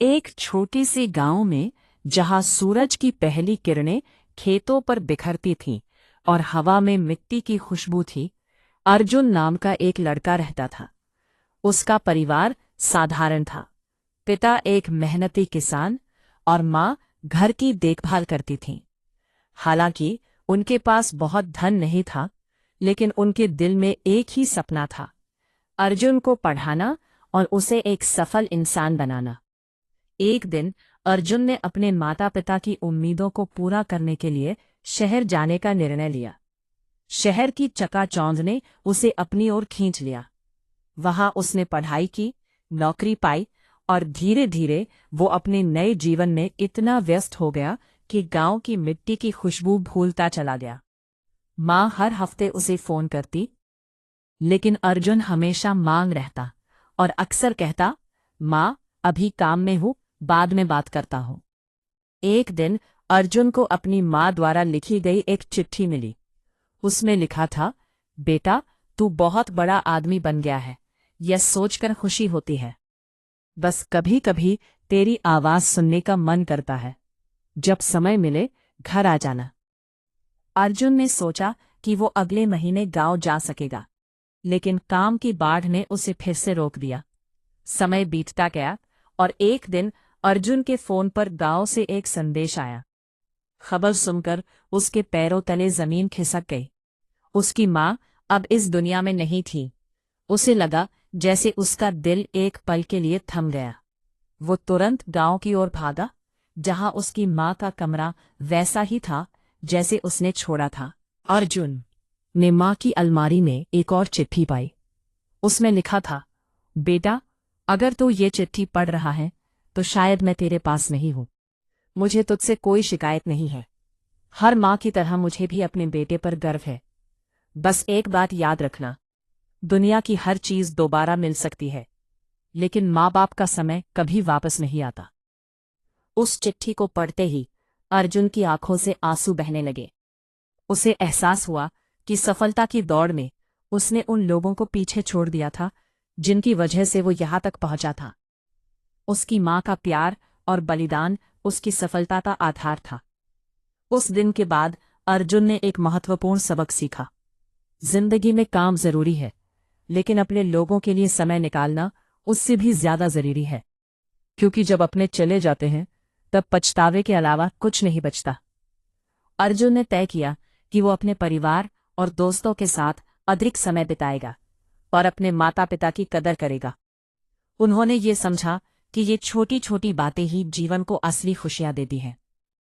एक छोटी सी गांव में जहां सूरज की पहली किरणें खेतों पर बिखरती थीं और हवा में मिट्टी की खुशबू थी, अर्जुन नाम का एक लड़का रहता था। उसका परिवार साधारण था। पिता एक मेहनती किसान और माँ घर की देखभाल करती थीं। हालांकि उनके पास बहुत धन नहीं था, लेकिन उनके दिल में एक ही सपना था, अर्जुन को पढ़ाना और उसे एक सफल इंसान बनाना। एक दिन अर्जुन ने अपने माता पिता की उम्मीदों को पूरा करने के लिए शहर जाने का निर्णय लिया। शहर की चकाचौंध ने उसे अपनी ओर खींच लिया। वहां उसने पढ़ाई की, नौकरी पाई और धीरे धीरे वो अपने नए जीवन में इतना व्यस्त हो गया कि गांव की मिट्टी की खुशबू भूलता चला गया। माँ हर हफ्ते उसे फोन करती, लेकिन अर्जुन हमेशा मांग रहता और अक्सर कहता, माँ अभी काम में हूँ, बाद में बात करता हूँ। एक दिन अर्जुन को अपनी माँ द्वारा लिखी गई एक चिट्ठी मिली। उसमें लिखा था, बेटा तू बहुत बड़ा आदमी बन गया है, यह सोचकर खुशी होती है। बस कभी कभी तेरी आवाज सुनने का मन करता है। जब समय मिले घर आ जाना। अर्जुन ने सोचा कि वो अगले महीने गांव जा सकेगा, लेकिन काम की बाढ़ ने उसे फिर से रोक दिया। समय बीतता गया और एक दिन अर्जुन के फोन पर गांव से एक संदेश आया। खबर सुनकर उसके पैरों तले जमीन खिसक गई। उसकी माँ अब इस दुनिया में नहीं थी। उसे लगा जैसे उसका दिल एक पल के लिए थम गया। वो तुरंत गांव की ओर भागा, जहां उसकी माँ का कमरा वैसा ही था जैसे उसने छोड़ा था। अर्जुन ने माँ की अलमारी में एक और चिट्ठी पाई। उसमें लिखा था, बेटा अगर तू ये चिट्ठी पढ़ रहा है तो शायद मैं तेरे पास नहीं हूं। मुझे तुझसे कोई शिकायत नहीं है। हर माँ की तरह मुझे भी अपने बेटे पर गर्व है। बस एक बात याद रखना, दुनिया की हर चीज दोबारा मिल सकती है, लेकिन माँ बाप का समय कभी वापस नहीं आता। उस चिट्ठी को पढ़ते ही अर्जुन की आंखों से आंसू बहने लगे। उसे एहसास हुआ कि सफलता की दौड़ में उसने उन लोगों को पीछे छोड़ दिया था जिनकी वजह से वो यहां तक पहुंचा था। उसकी माँ का प्यार और बलिदान उसकी सफलता का आधार था। उस दिन के बाद अर्जुन ने एक महत्वपूर्ण सबक सीखा। जिंदगी में काम जरूरी है, लेकिन अपने लोगों के लिए समय निकालना उससे भी ज्यादा जरूरी है, क्योंकि जब अपने चले जाते हैं तब पछतावे के अलावा कुछ नहीं बचता। अर्जुन ने तय किया कि वो अपने परिवार और दोस्तों के साथ अधिक समय बिताएगा और अपने माता पिता की कदर करेगा। उन्होंने ये समझा कि ये छोटी छोटी बातें ही जीवन को असली खुशियां देती हैं।